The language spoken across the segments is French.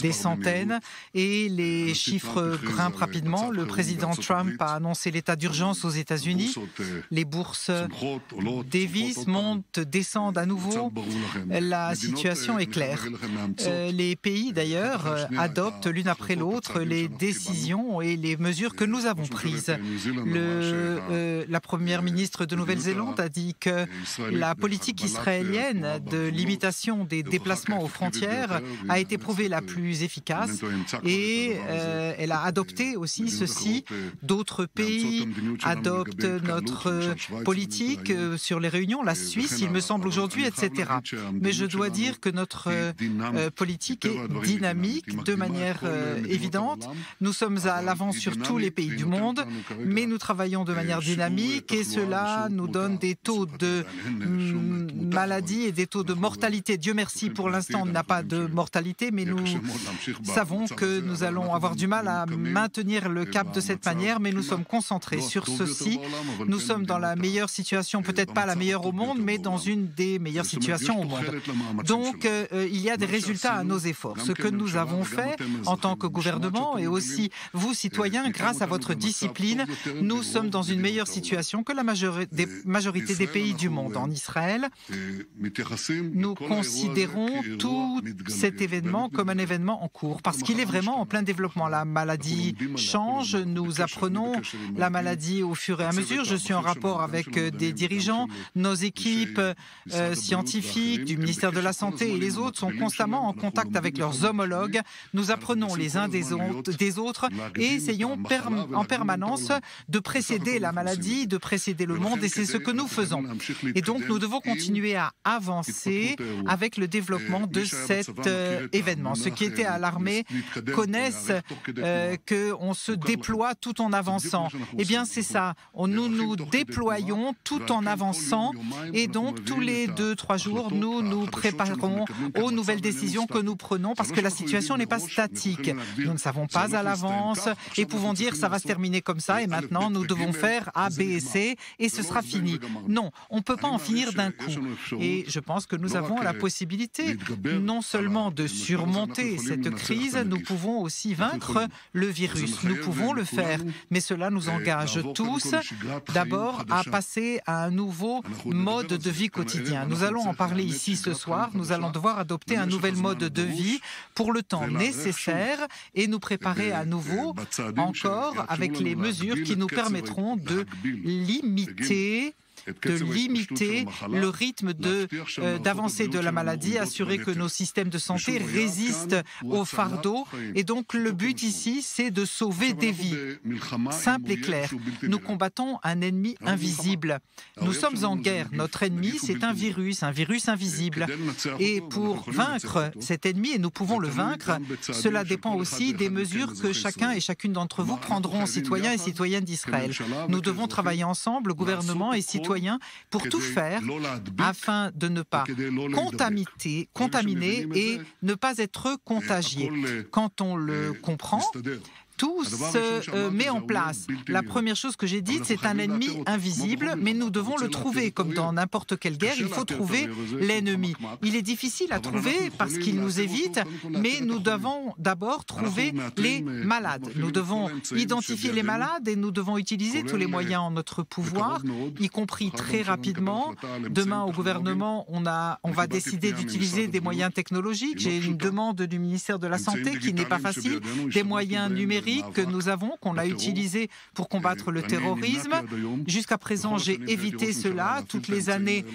des centaines et les chiffres grimpent rapidement. Le président Trump a annoncé l'état d'urgence aux États-Unis. Les bourses dévissent, montent, descendent à nouveau. La situation est claire. Les pays, d'ailleurs, adoptent l'une après l'autre les décisions et les mesures que nous avons prises. La première ministre de Nouvelle-Zélande a dit que la politique israélienne de limitation des déplacements aux frontières a été prouvée la plus efficace et elle a adopté aussi ceci. D'autres pays adoptent notre politique sur les réunions, la Suisse, il me semble aujourd'hui, etc. Mais je dois dire que notre politique est dynamique de manière évidente. Nous sommes à l'avant sur tous les pays du monde, mais nous travaillons de manière dynamique et cela nous donne des taux de maladie et des taux de mortalité. Dieu merci, pour l'instant, on n'a pas de mortalité, mais nous savons que nous allons avoir du mal à maintenir le cap de cette manière, mais nous sommes concentrés sur ceci. Nous sommes dans la meilleure situation, peut-être pas la meilleure au monde, mais dans une des meilleures situations au monde. Donc, il y a des résultats à nos efforts. Ce que nous avons fait en tant que gouvernement et aussi vous, citoyens, grâce à votre discipline, nous sommes dans une meilleure situation que la majorité des pays du monde. En Israël, nous considérons tout cet événement comme un événement en cours parce qu'il est vraiment en plein développement. La maladie change, nous apprenons la maladie au fur et à mesure. Je suis en rapport avec des dirigeants, nos équipes scientifiques du ministère de la Santé et les autres sont constamment en contact avec leurs homologues. Nous apprenons les uns des autres et essayons en permanence de précéder la maladie, de précéder le monde et c'est ce que nous faisons. Et donc nous devons continuer à avancer avec le développement de cet événement. Ceux qui étaient à l'armée connaissent qu'on se déploie tout en avançant. Eh bien c'est ça, nous nous déployons tout en avançant et donc tous les 2-3 jours nous nous préparons aux nouvelles décisions que nous prenons parce que la situation n'est pas statique. Nous ne savons pas à l'avance et pouvons dire ça va se terminer comme ça et maintenant nous devons faire A, B et C et ce sera fini. Non, on ne peut pas en finir d'un coup. Et je pense que nous avons la possibilité non seulement de surmonter cette crise, nous pouvons aussi vaincre le virus. Nous pouvons le faire, mais cela nous engage tous d'abord à passer à un nouveau mode de vie quotidien. Nous allons en parler ici ce soir. Nous allons devoir adopter un nouvel mode de vie pour le temps nécessaire et nous préparer à nouveau encore avec les mesures qui nous permettront de limiter le rythme d'avancée de la maladie, assurer que nos systèmes de santé résistent au fardeau. Et donc le but ici, c'est de sauver des vies. Simple et clair. Nous combattons un ennemi invisible. Nous sommes en guerre. Notre ennemi, c'est un virus invisible. Et pour vaincre cet ennemi, et nous pouvons le vaincre, cela dépend aussi des mesures que chacun et chacune d'entre vous prendront, citoyens et citoyennes d'Israël. Nous devons travailler ensemble, gouvernement et citoyens, pour tout faire afin de ne pas contaminer et ne pas être contagié. Quand on le comprend, tout se met en place. La première chose que j'ai dite, c'est un ennemi invisible, mais nous devons le trouver. Comme dans n'importe quelle guerre, il faut trouver l'ennemi. Il est difficile à trouver parce qu'il nous évite, mais nous devons d'abord trouver les malades. Nous devons identifier les malades et nous devons utiliser tous les moyens en notre pouvoir, y compris très rapidement. Demain, au gouvernement, on va décider d'utiliser des moyens technologiques. J'ai une demande du ministère de la Santé qui n'est pas facile, des moyens numériques que nous avons, qu'on a utilisé pour combattre le terrorisme. Jusqu'à présent, j'ai évité cela. Toutes les années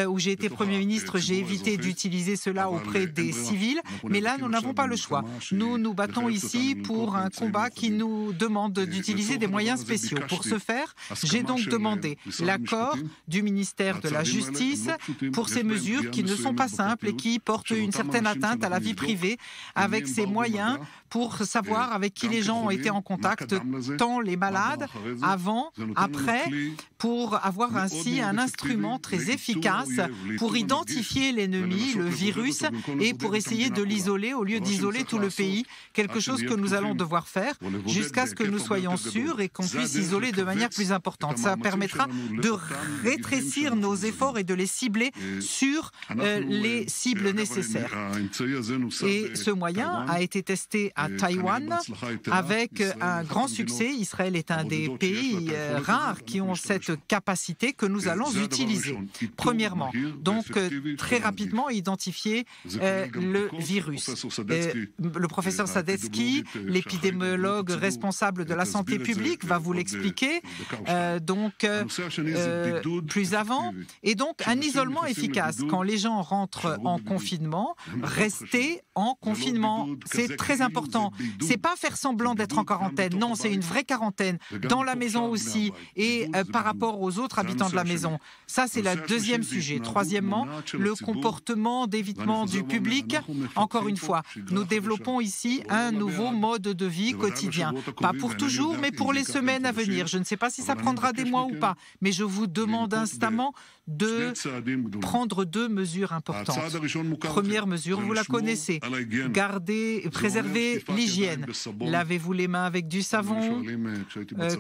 où j'ai été Premier ministre, j'ai évité d'utiliser cela auprès des civils. Mais là, nous n'avons pas le choix. Nous nous battons ici pour un combat qui nous demande d'utiliser des moyens spéciaux. Pour ce faire, j'ai donc demandé l'accord du ministère de la Justice pour ces mesures qui ne sont pas simples et qui portent une certaine atteinte à la vie privée avec ces moyens pour savoir avec qui les gens ont été en contact, tant les malades, avant, après, pour avoir ainsi un instrument très efficace pour identifier l'ennemi, le virus, et pour essayer de l'isoler au lieu d'isoler tout le pays, quelque chose que nous allons devoir faire jusqu'à ce que nous soyons sûrs et qu'on puisse isoler de manière plus importante. Ça permettra de rétrécir nos efforts et de les cibler sur les cibles nécessaires. Et ce moyen a été testé à Taïwan avec un grand succès. Israël est un des pays rares qui ont cette capacité que nous allons utiliser. Premièrement, donc très rapidement identifier le virus. Le professeur Sadetsky, l'épidémiologue responsable de la santé publique, va vous l'expliquer plus avant. Et donc un isolement efficace. Quand les gens rentrent en confinement, restez en confinement. C'est très important. C'est pas faire semblant d'être en quarantaine. Non, c'est une vraie quarantaine. Dans la maison aussi et par rapport aux autres habitants de la maison. Ça, c'est le deuxième sujet. Troisièmement, le comportement d'évitement du public. Encore une fois, nous développons ici un nouveau mode de vie quotidien. Pas pour toujours, mais pour les semaines à venir. Je ne sais pas si ça prendra des mois ou pas, mais je vous demande instamment de prendre deux mesures importantes. Première mesure, vous la connaissez. Préservez l'hygiène. Lavez-vous les mains avec du savon.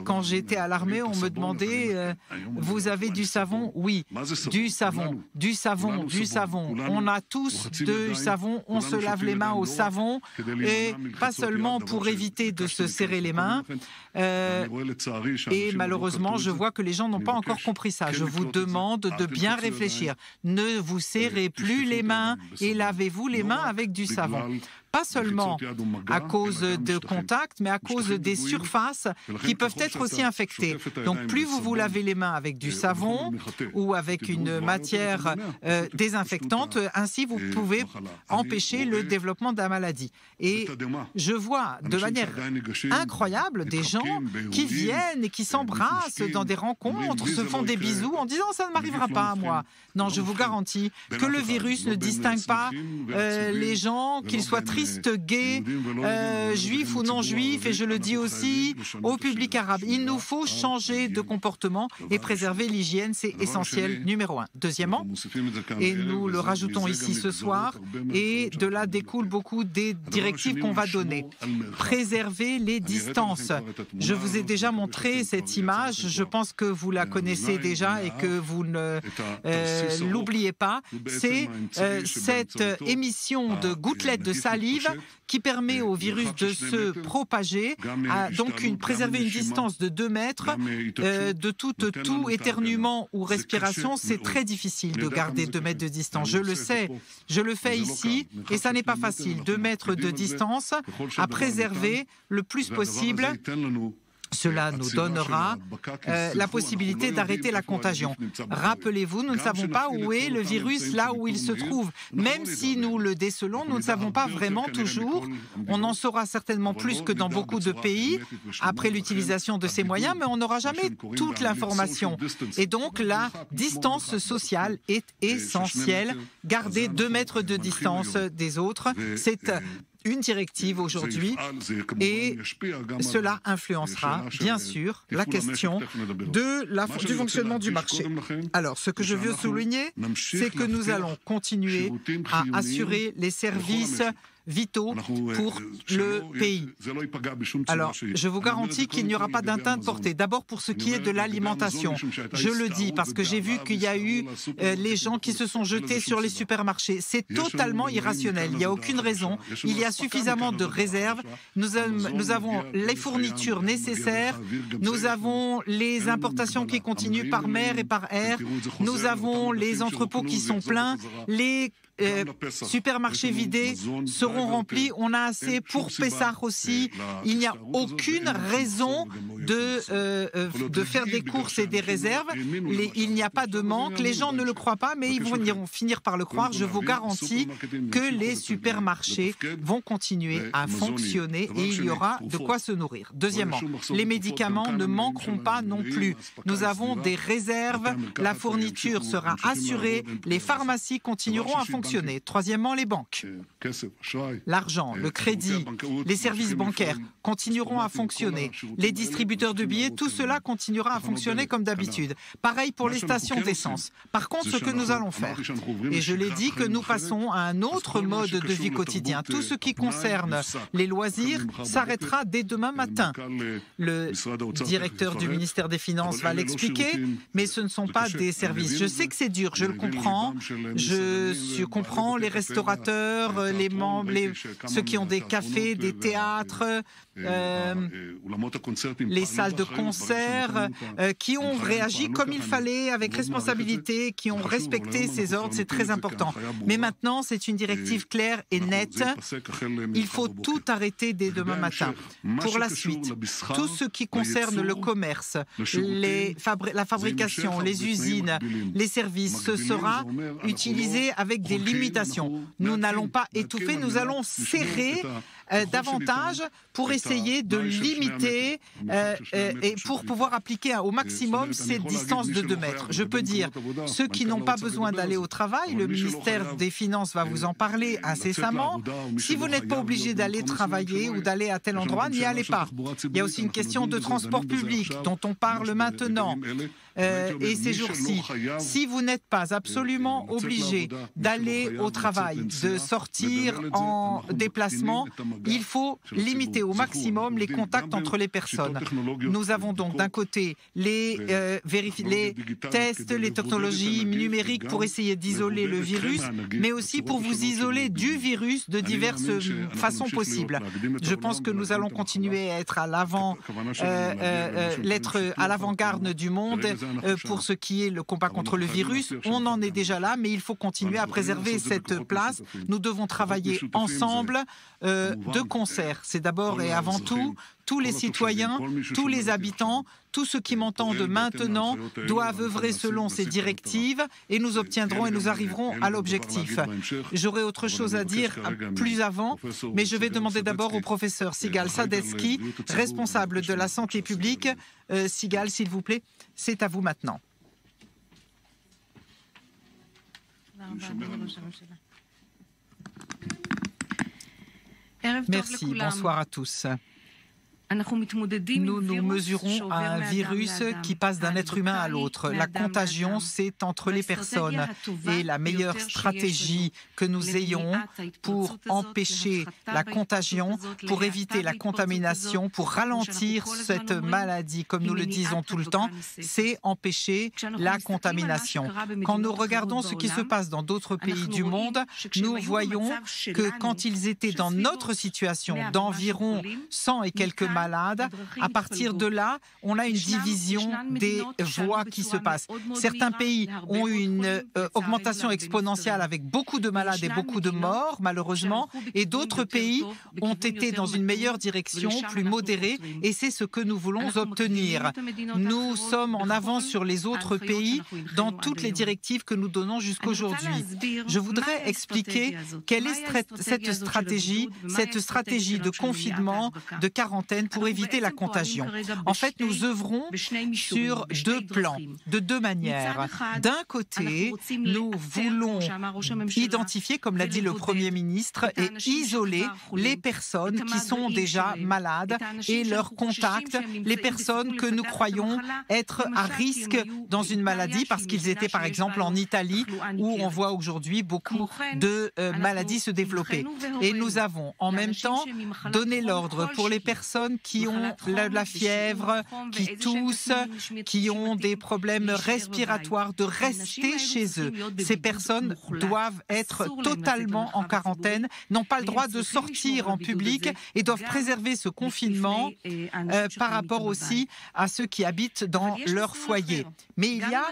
Quand j'étais à l'armée, on me demandait vous avez du savon? Oui, du savon, du savon, du savon. On a tous du savon, on se lave les mains au savon et pas seulement pour éviter de se serrer les mains. Et malheureusement, je vois que les gens n'ont pas encore compris ça. Je vous demande de bien réfléchir. Ne vous serrez plus les mains et lavez-vous les mains avec du savon. Pas seulement à cause de contacts, mais à cause des surfaces qui peuvent être aussi infectées. Donc plus vous vous lavez les mains avec du savon ou avec une matière désinfectante, ainsi vous pouvez empêcher le développement de la maladie. Et je vois de manière incroyable des gens qui viennent et qui s'embrassent dans des rencontres, se font des bisous en disant « ça ne m'arrivera pas à moi ». Non, je vous garantis que le virus ne distingue pas les gens, qu'ils soient tristes, gays, juifs ou non juifs, et je le dis aussi au public arabe. Il nous faut changer de comportement et préserver l'hygiène, c'est essentiel, numéro un. Deuxièmement, et nous le rajoutons ici ce soir, et de là découlent beaucoup des directives qu'on va donner. Préserver les distances. Je vous ai déjà montré cette image, je pense que vous la connaissez déjà et que vous ne l'oubliez pas. C'est cette émission de gouttelettes de salive qui permet au virus de se propager, donc préserver une distance de 2 mètres, de tout éternuement ou respiration, c'est très difficile de garder 2 mètres de distance. Je le sais, je le fais ici et ça n'est pas facile. 2 mètres de distance à préserver le plus possible. Cela nous donnera la possibilité d'arrêter la contagion. Rappelez-vous, nous ne savons pas où est le virus là où il se trouve. Même si nous le décelons, nous ne savons pas vraiment toujours. On en saura certainement plus que dans beaucoup de pays après l'utilisation de ces moyens, mais on n'aura jamais toute l'information. Et donc, la distance sociale est essentielle. Garder 2 mètres de distance des autres, c'est une directive aujourd'hui et cela influencera bien sûr la question du fonctionnement du marché. Alors, ce que je veux souligner, c'est que nous allons continuer à assurer les services vitaux pour le pays. Alors, je vous garantis qu'il n'y aura pas d'atteinte portée. D'abord, pour ce qui est de l'alimentation. Je le dis parce que j'ai vu qu'il y a eu les gens qui se sont jetés sur les supermarchés. C'est totalement irrationnel. Il n'y a aucune raison. Il y a suffisamment de réserves. Nous avons les fournitures nécessaires. Nous avons les importations qui continuent par mer et par air. Nous avons les entrepôts qui sont pleins. Les supermarchés vidés seront remplis. On a assez pour Pessah aussi. Il n'y a aucune raison de faire des courses et des réserves. Il n'y a pas de manque. Les gens ne le croient pas, mais ils vont finir par le croire. Je vous garantis que les supermarchés vont continuer à fonctionner et il y aura de quoi se nourrir. Deuxièmement, les médicaments ne manqueront pas non plus. Nous avons des réserves. La fourniture sera assurée. Les pharmacies continueront à fonctionner. Troisièmement, les banques. l'argent, le crédit, les services bancaires continueront à fonctionner. Les distributeurs de billets, tout cela continuera à fonctionner comme d'habitude. Pareil pour les stations d'essence. Par contre, ce que nous allons faire, et je l'ai dit, que nous passons à un autre mode de vie quotidien. Tout ce qui concerne les loisirs s'arrêtera dès demain matin. Le directeur du ministère des Finances va l'expliquer, mais ce ne sont pas des services. Je sais que c'est dur, je le comprends. Je comprends les restaurateurs, ceux qui ont des cafés, des théâtres, les salles de concert, qui ont réagi comme il fallait, avec responsabilité, qui ont respecté ces ordres, c'est très important. Mais maintenant, c'est une directive claire et nette. Il faut tout arrêter dès demain matin. Pour la suite, tout ce qui concerne le commerce, la fabrication, les usines, les services, ce sera utilisé avec des limitations. Nous n'allons pas étouffer, nous allons serrer davantage pour essayer de limiter et pour pouvoir appliquer au maximum cette distance de 2 mètres. Je peux dire, ceux qui n'ont pas besoin d'aller au travail, le ministère des Finances va vous en parler incessamment. Si vous n'êtes pas obligé d'aller travailler ou d'aller à tel endroit, n'y allez pas. Il y a aussi une question de transport public dont on parle maintenant. Et ces jours-ci, si vous n'êtes pas absolument obligé d'aller au travail, de sortir en déplacement, il faut limiter au maximum les contacts entre les personnes. Nous avons donc d'un côté les tests, les technologies numériques pour essayer d'isoler le virus, mais aussi pour vous isoler du virus de diverses façons possibles. Je pense que nous allons continuer à être à l'avant-garde du monde pour ce qui est le combat contre le virus. On en est déjà là, mais il faut continuer à préserver cette place. Nous devons travailler ensemble de concert. C'est d'abord et avant tout, tous les citoyens, tous les habitants, tous ceux qui m'entendent maintenant doivent œuvrer selon ces directives et nous obtiendrons et nous arriverons à l'objectif. J'aurai autre chose à dire plus avant, mais je vais demander d'abord au professeur Sigal Sadetsky, responsable de la santé publique. Sigal, s'il vous plaît, c'est à vous maintenant. Merci, bonsoir à tous. Nous nous mesurons à un virus qui passe d'un être humain à l'autre. La contagion, c'est entre les personnes. Et la meilleure stratégie que nous ayons pour empêcher la contagion, pour éviter la contamination, pour ralentir cette maladie, comme nous le disons tout le temps, c'est empêcher la contamination. Quand nous regardons ce qui se passe dans d'autres pays du monde, nous voyons que quand ils étaient dans notre situation d'environ 100 et quelques malades, à partir de là, on a une division des voies qui se passent. Certains pays ont eu une augmentation exponentielle avec beaucoup de malades et beaucoup de morts, malheureusement, et d'autres pays ont été dans une meilleure direction, plus modérée, et c'est ce que nous voulons obtenir. Nous sommes en avance sur les autres pays dans toutes les directives que nous donnons jusqu'aujourd'hui. Je voudrais expliquer quelle est cette stratégie de confinement, de quarantaine, pour éviter la contagion. En fait, nous œuvrons sur 2 plans, de 2 manières. D'un côté, nous voulons identifier, comme l'a dit le Premier ministre, et isoler les personnes qui sont déjà malades et leurs contacts, les personnes que nous croyons être à risque dans une maladie parce qu'ils étaient par exemple en Italie où on voit aujourd'hui beaucoup de maladies se développer. Et nous avons en même temps donné l'ordre pour les personnes qui ont la fièvre, qui toussent, qui ont des problèmes respiratoires, de rester chez eux. Ces personnes doivent être totalement en quarantaine, n'ont pas le droit de sortir en public et doivent préserver ce confinement par rapport aussi à ceux qui habitent dans leur foyer. Mais il y a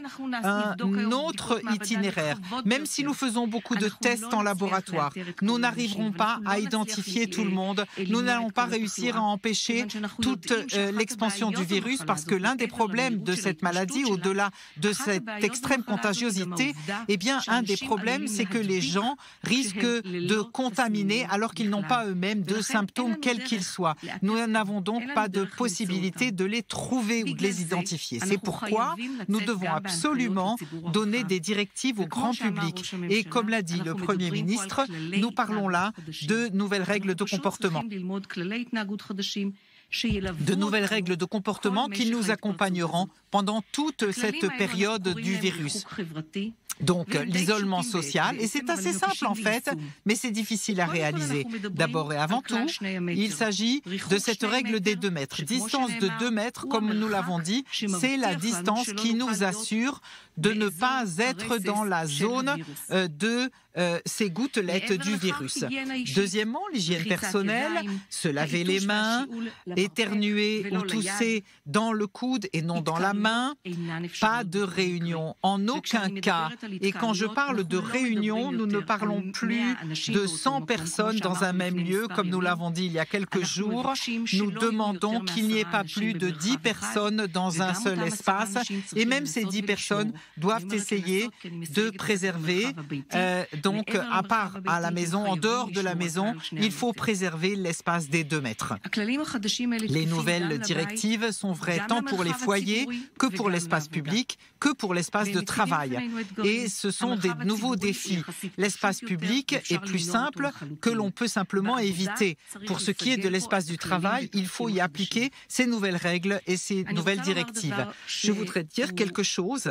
un autre itinéraire. Même si nous faisons beaucoup de tests en laboratoire, nous n'arriverons pas à identifier tout le monde. Nous n'allons pas réussir à empêcher empêcher toute l'expansion du virus, parce que l'un des problèmes de cette maladie, au-delà de cette extrême contagiosité, eh bien, un des problèmes, c'est que les gens risquent de contaminer alors qu'ils n'ont pas eux-mêmes de symptômes, quels qu'ils soient. Nous n'avons donc pas de possibilité de les trouver ou de les identifier. C'est pourquoi nous devons absolument donner des directives au grand public. Et comme l'a dit le Premier ministre, nous parlons là de nouvelles règles de comportement. De nouvelles règles de comportement qui nous accompagneront pendant toute cette période du virus. Donc, l'isolement social, et c'est assez simple en fait, mais c'est difficile à réaliser. D'abord et avant tout, il s'agit de cette règle des 2 mètres. Distance de 2 mètres, comme nous l'avons dit, c'est la distance qui nous assure de ne pas être dans la zone de ces gouttelettes du virus. Deuxièmement, l'hygiène personnelle, se laver les mains, éternuer ou tousser dans le coude et non dans la main, pas de réunion, en aucun cas. Et quand je parle de réunion, nous ne parlons plus de 100 personnes dans un même lieu, comme nous l'avons dit il y a quelques jours. Nous demandons qu'il n'y ait pas plus de 10 personnes dans un seul espace, et même ces 10 personnes doivent essayer de préserver, donc à part à la maison, en dehors de la maison, il faut préserver l'espace des 2 mètres. Les nouvelles directives sont vraies tant pour les foyers que pour l'espace public, que pour l'espace de travail. Et ce sont des nouveaux défis. L'espace public est plus simple que l'on peut simplement éviter. Pour ce qui est de l'espace du travail, il faut y appliquer ces nouvelles règles et ces nouvelles directives. Je voudrais dire quelque chose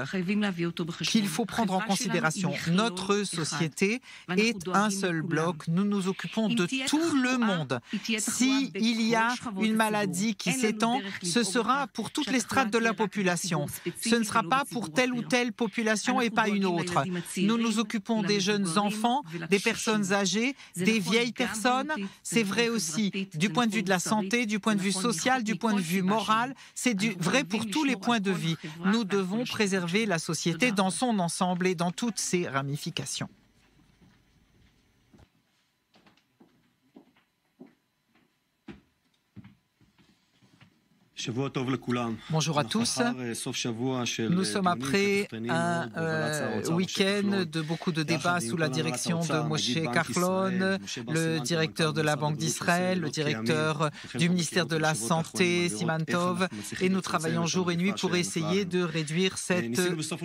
qu'il faut prendre en considération. Notre société est un seul bloc. Nous nous occupons de tout le monde. S'il y a une maladie qui s'étend, ce sera pour toutes les strates de la population. Ce ne sera pas pour telle ou telle population et pas une autre. Nous nous occupons des jeunes enfants, des personnes âgées, des vieilles personnes. C'est vrai aussi du point de vue de la santé, du point de vue social, du point de vue moral. C'est vrai pour tous les points de vue. Nous devons préserver la société dans son ensemble et dans toutes ses ramifications. Bonjour à tous. Nous sommes après un week-end de beaucoup de débats sous la direction de Moshe Kahlon, le directeur de la Banque d'Israël, le directeur du ministère de la Santé, Siman Tov, et nous travaillons jour et nuit pour essayer de réduire cette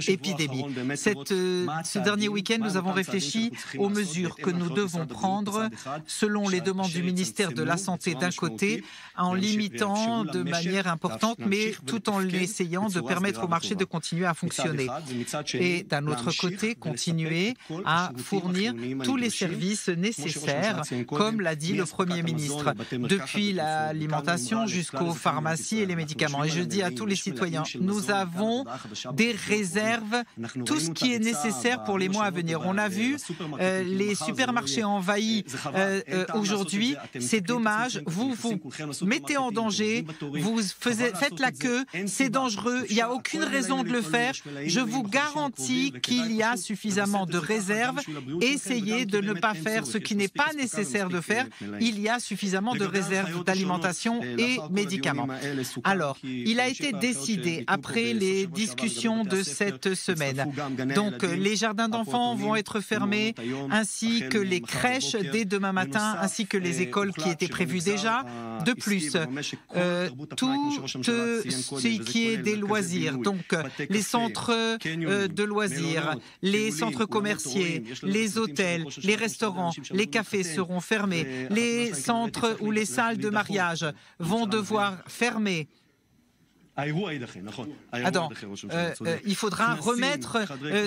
épidémie. Ce dernier week-end, nous avons réfléchi aux mesures que nous devons prendre selon les demandes du ministère de la Santé d'un côté, en limitant de manière importante, mais tout en essayant de permettre au marché de continuer à fonctionner. Et d'un autre côté, continuer à fournir tous les services nécessaires, comme l'a dit le Premier ministre, depuis l'alimentation jusqu'aux pharmacies et les médicaments. Et je dis à tous les citoyens, nous avons des réserves, tout ce qui est nécessaire pour les mois à venir. On a vu les supermarchés envahis aujourd'hui. C'est dommage. Vous vous mettez en danger, vous faites la queue, c'est dangereux, il n'y a aucune raison de le faire. Je vous garantis qu'il y a suffisamment de réserves. Essayez de ne pas faire ce qui n'est pas nécessaire de faire. Il y a suffisamment de réserves d'alimentation et médicaments. Alors, il a été décidé, après les discussions de cette semaine, donc les jardins d'enfants vont être fermés, ainsi que les crèches dès demain matin, ainsi que les écoles qui étaient prévues déjà. De plus, tout ce qui est des loisirs, donc les centres de loisirs, les centres commerciaux, les hôtels, les restaurants, les cafés seront fermés, les centres ou les salles de mariage vont devoir fermer. Il faudra remettre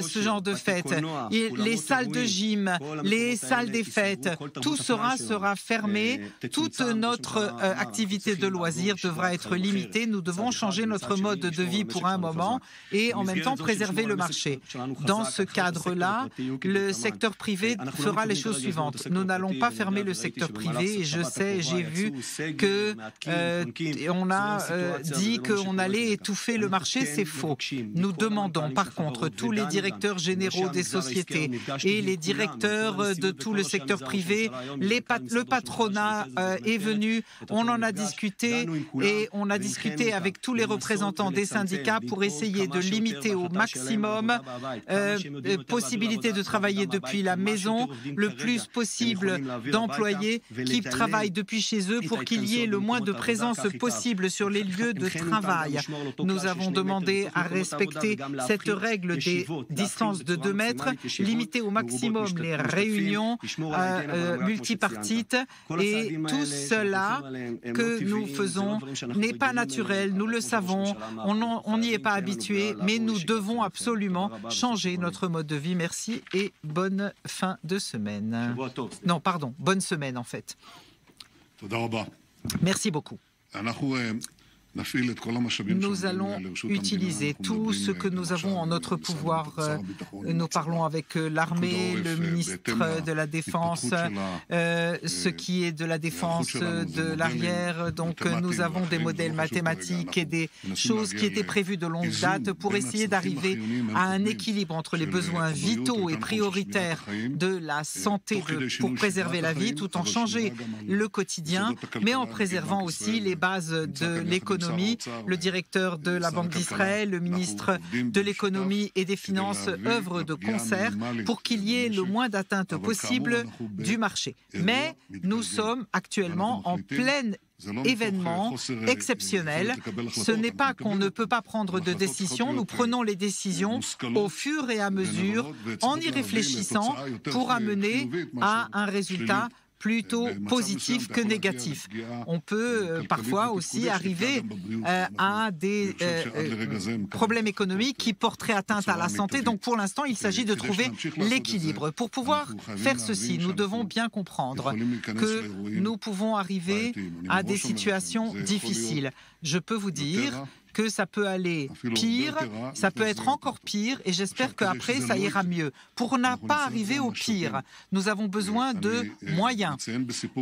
ce genre de fête. Les salles de gym, les salles des fêtes, tout sera fermé. Toute notre activité de loisirs devra être limitée. Nous devons changer notre mode de vie pour un moment et en même temps préserver le marché. Dans ce cadre-là, le secteur privé fera les choses suivantes. Nous n'allons pas fermer le secteur privé et je sais, j'ai vu que on a dit qu'on qu'on allait étouffer le marché, c'est faux. Nous demandons par contre tous les directeurs généraux des sociétés et les directeurs de tout le secteur privé, le patronat est venu, on en a discuté et on a discuté avec tous les représentants des syndicats pour essayer de limiter au maximum possibilité de travailler depuis la maison, le plus possible d'employés qui travaillent depuis chez eux pour qu'il y ait le moins de présence possible sur les lieux de travail. Nous avons demandé à respecter cette règle des distances de 2 mètres, limiter au maximum les réunions multipartites et tout cela que nous faisons n'est pas naturel, nous le savons, on n'y est pas habitué, mais nous devons absolument changer notre mode de vie. Merci et bonne fin de semaine. Non, pardon, bonne semaine en fait. Merci beaucoup. Nous allons utiliser tout ce que nous avons en notre pouvoir. Nous parlons avec l'armée, le ministre de la Défense, ce qui est de la défense de l'arrière. Donc nous avons des modèles mathématiques et des choses qui étaient prévues de longue date pour essayer d'arriver à un équilibre entre les besoins vitaux et prioritaires de la santé pour préserver la vie, tout en changeant le quotidien, mais en préservant aussi les bases de l'économie. Le directeur de la Banque d'Israël, le ministre de l'économie et des finances œuvrent de concert pour qu'il y ait le moins d'atteintes possible du marché. Mais nous sommes actuellement en plein événement exceptionnel. Ce n'est pas qu'on ne peut pas prendre de décisions, nous prenons les décisions au fur et à mesure en y réfléchissant pour amener à un résultat plutôt positif que négatif. On peut parfois aussi arriver à des problèmes économiques qui porteraient atteinte à la santé. Donc pour l'instant, il s'agit de trouver l'équilibre. Pour pouvoir faire ceci, nous devons bien comprendre que nous pouvons arriver à des situations difficiles. Je peux vous dire que ça peut aller pire, ça peut être encore pire, et j'espère qu'après, ça ira mieux. Pour ne pas arriver au pire, nous avons besoin de moyens.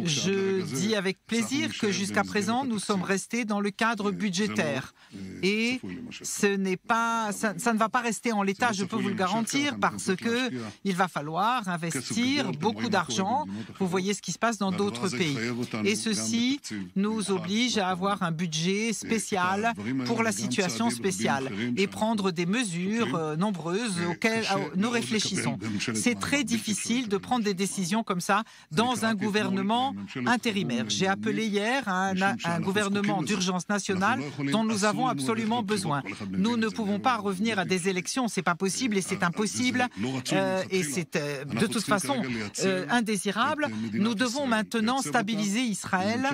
Je dis avec plaisir que jusqu'à présent, nous sommes restés dans le cadre budgétaire. Et ça ne va pas rester en l'état, je peux vous le garantir, parce qu'il va falloir investir beaucoup d'argent. Vous voyez ce qui se passe dans d'autres pays. Et ceci nous oblige à avoir un budget spécial pour la situation spéciale et prendre des mesures nombreuses auxquelles nous réfléchissons. C'est très difficile de prendre des décisions comme ça dans un gouvernement intérimaire. J'ai appelé hier un gouvernement d'urgence nationale dont nous avons absolument besoin. Nous ne pouvons pas revenir à des élections, c'est pas possible et c'est impossible et c'est de toute façon indésirable. Nous devons maintenant stabiliser Israël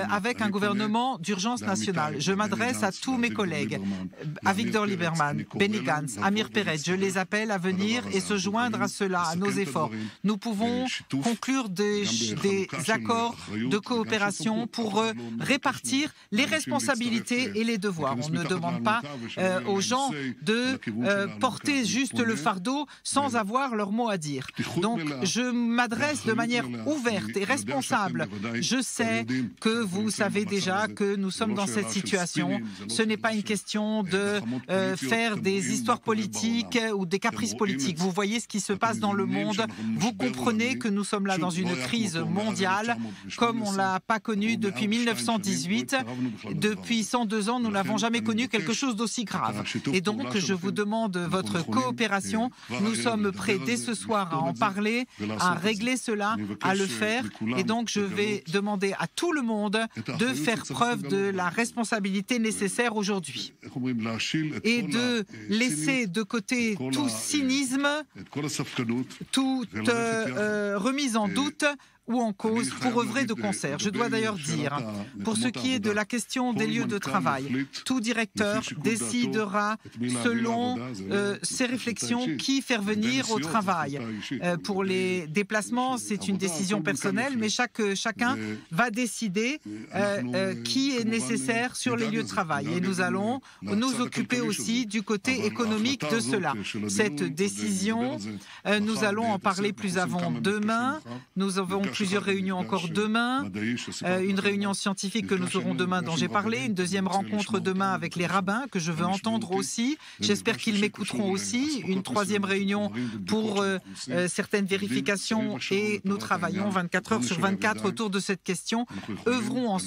avec un gouvernement d'urgence nationale. Je m'adresse à tous mes collègues, à Victor Lieberman, Benny Gantz, Amir Peretz. Je les appelle à venir et se joindre à cela, à nos efforts. Nous pouvons conclure des accords de coopération pour répartir les responsabilités et les devoirs. On ne demande pas aux gens de porter juste le fardeau sans avoir leur mot à dire. Donc, je m'adresse de manière ouverte et responsable. Je sais que vous savez déjà que nous sommes dans cette situation. Ce n'est pas une question de faire des histoires politiques ou des caprices politiques. Vous voyez ce qui se passe dans le monde. Vous comprenez que nous sommes là dans une crise mondiale comme on ne l'a pas connue depuis 1918. Depuis 102 ans, nous n'avons jamais connu quelque chose d'aussi grave. Et donc, je vous demande votre coopération. Nous sommes prêts dès ce soir à en parler, à régler cela, à le faire. Et donc, je vais demander à tout le monde de faire preuve de la responsabilité nécessaire aujourd'hui et de laisser de côté tout cynisme, toute remise en doute ou en cause pour œuvrer de concert. Je dois d'ailleurs dire, pour ce qui est de la question des lieux de travail, tout directeur décidera selon ses réflexions qui faire venir au travail. Pour les déplacements, c'est une décision personnelle, mais chacun va décider qui est nécessaire sur les lieux de travail. Et nous allons nous occuper aussi du côté économique de cela. Cette décision, nous allons en parler plus avant demain. Nous avons plusieurs réunions encore demain. Une réunion scientifique que nous aurons demain dont j'ai parlé. Une deuxième rencontre demain avec les rabbins que je veux entendre aussi. J'espère qu'ils m'écouteront aussi. Une troisième réunion pour certaines vérifications et nous travaillons 24 heures sur 24 autour de cette question. Œuvrons ensemble